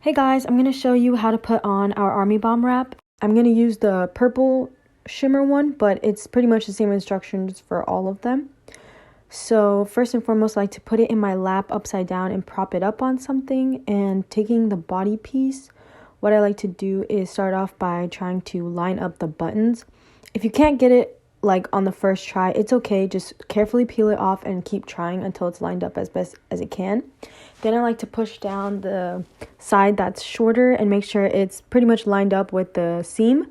Hey guys, I'm going to show you how to put on our Army Bomb wrap. I'm going to use the purple shimmer one, but it's pretty much the same instructions for all of them. So first and foremost, I like to put it in my lap upside down and prop it up on something. And taking the body piece, what I like to do is start off by trying to line up the buttons. If you can't get it like on the first try, it's okay. Just carefully peel it off and keep trying until it's lined up as best as it can. Then I like to push down the side that's shorter and make sure it's pretty much lined up with the seam.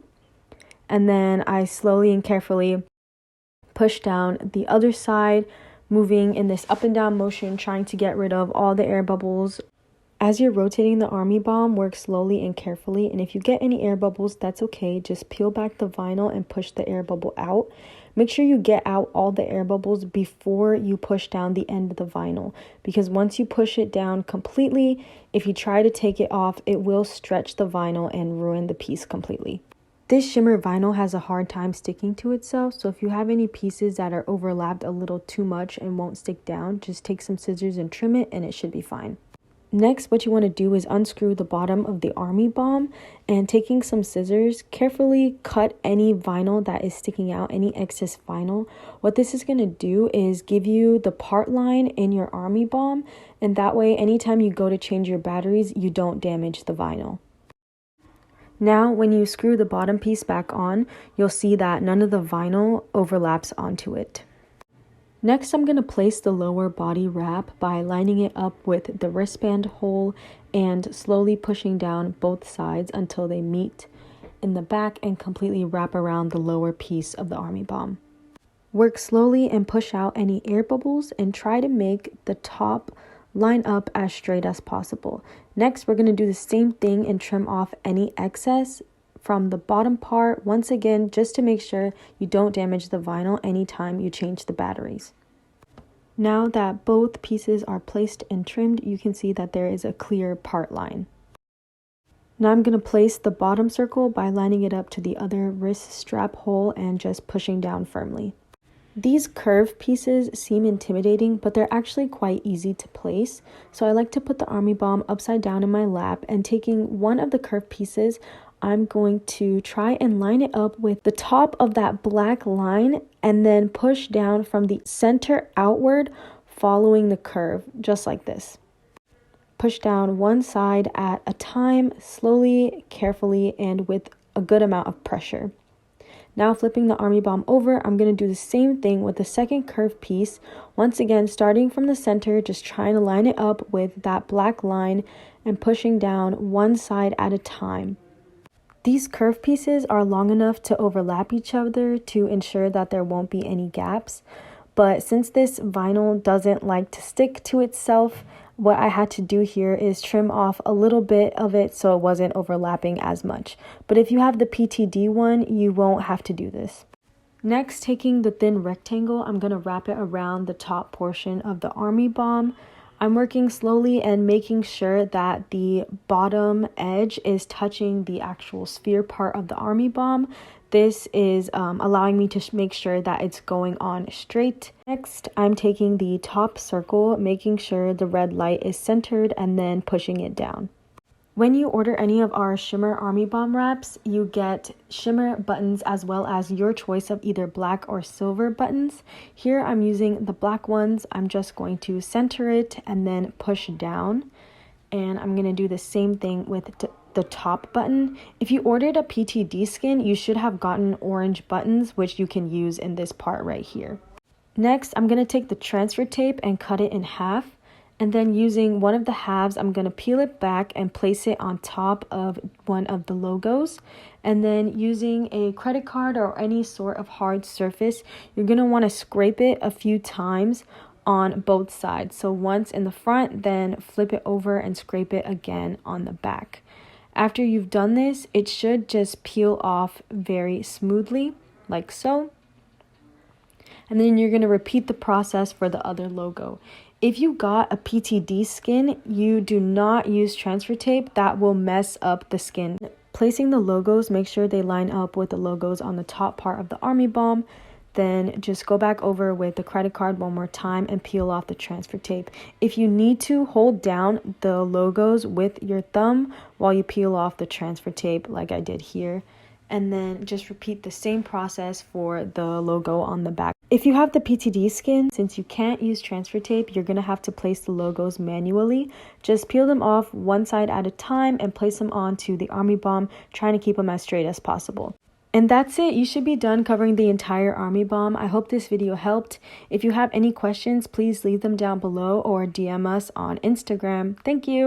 And then I slowly and carefully push down the other side, moving in this up and down motion, trying to get rid of all the air bubbles. As you're rotating the Army Bomb, work slowly and carefully, and if you get any air bubbles, that's okay. Just peel back the vinyl and push the air bubble out. Make sure you get out all the air bubbles before you push down the end of the vinyl, because once you push it down completely, if you try to take it off, it will stretch the vinyl and ruin the piece completely. This shimmer vinyl has a hard time sticking to itself, so if you have any pieces that are overlapped a little too much and won't stick down, just take some scissors and trim it and it should be fine. Next, what you want to do is unscrew the bottom of the Army Bomb, and taking some scissors, carefully cut any vinyl that is sticking out, any excess vinyl. What this is going to do is give you the part line in your Army Bomb, and that way anytime you go to change your batteries, you don't damage the vinyl. Now, when you screw the bottom piece back on, you'll see that none of the vinyl overlaps onto it. Next, I'm going to place the lower body wrap by lining it up with the wristband hole and slowly pushing down both sides until they meet in the back and completely wrap around the lower piece of the Army Bomb. Work slowly and push out any air bubbles and try to make the top line up as straight as possible. Next, we're going to do the same thing and trim off any excess from the bottom part, once again, just to make sure you don't damage the vinyl anytime you change the batteries. Now that both pieces are placed and trimmed, you can see that there is a clear part line. Now I'm going to place the bottom circle by lining it up to the other wrist strap hole and just pushing down firmly. These curved pieces seem intimidating, but they're actually quite easy to place. So I like to put the Army Bomb upside down in my lap, and taking one of the curved pieces, I'm going to try and line it up with the top of that black line and then push down from the center outward, following the curve, just like this. Push down one side at a time, slowly, carefully, and with a good amount of pressure. Now flipping the Army Bomb over, I'm going to do the same thing with the second curved piece. Once again, starting from the center, just trying to line it up with that black line and pushing down one side at a time. These curved pieces are long enough to overlap each other to ensure that there won't be any gaps. But since this vinyl doesn't like to stick to itself, what I had to do here is trim off a little bit of it so it wasn't overlapping as much. But if you have the PTD one, you won't have to do this. Next, taking the thin rectangle, I'm going to wrap it around the top portion of the Army Bomb. I'm working slowly and making sure that the bottom edge is touching the actual sphere part of the Army Bomb. This is allowing me to make sure that it's going on straight. Next, I'm taking the top circle, making sure the red light is centered, and then pushing it down. When you order any of our Shimmer Army Bomb wraps, you get shimmer buttons as well as your choice of either black or silver buttons. Here I'm using the black ones. I'm just going to center it and then push down. And I'm going to do the same thing with the top button. If you ordered a PTD skin, you should have gotten orange buttons, which you can use in this part right here. Next, I'm going to take the transfer tape and cut it in half. And then using one of the halves, I'm going to peel it back and place it on top of one of the logos. And then using a credit card or any sort of hard surface, you're going to want to scrape it a few times on both sides. So once in the front, then flip it over and scrape it again on the back. After you've done this, it should just peel off very smoothly, like so. And then you're going to repeat the process for the other logo. If you got a PTD skin, you do not use transfer tape. That will mess up the skin. Placing the logos, make sure they line up with the logos on the top part of the Army Bomb. then just go back over with the credit card one more time and peel off the transfer tape. If you need to, hold down the logos with your thumb while you peel off the transfer tape like I did here. And then just repeat the same process for the logo on the back. If you have the PTD skin, since you can't use transfer tape, you're going to have to place the logos manually. Just peel them off one side at a time and place them onto the Army Bomb, trying to keep them as straight as possible. And that's it. You should be done covering the entire Army Bomb. I hope this video helped. If you have any questions, please leave them down below or DM us on Instagram. Thank you.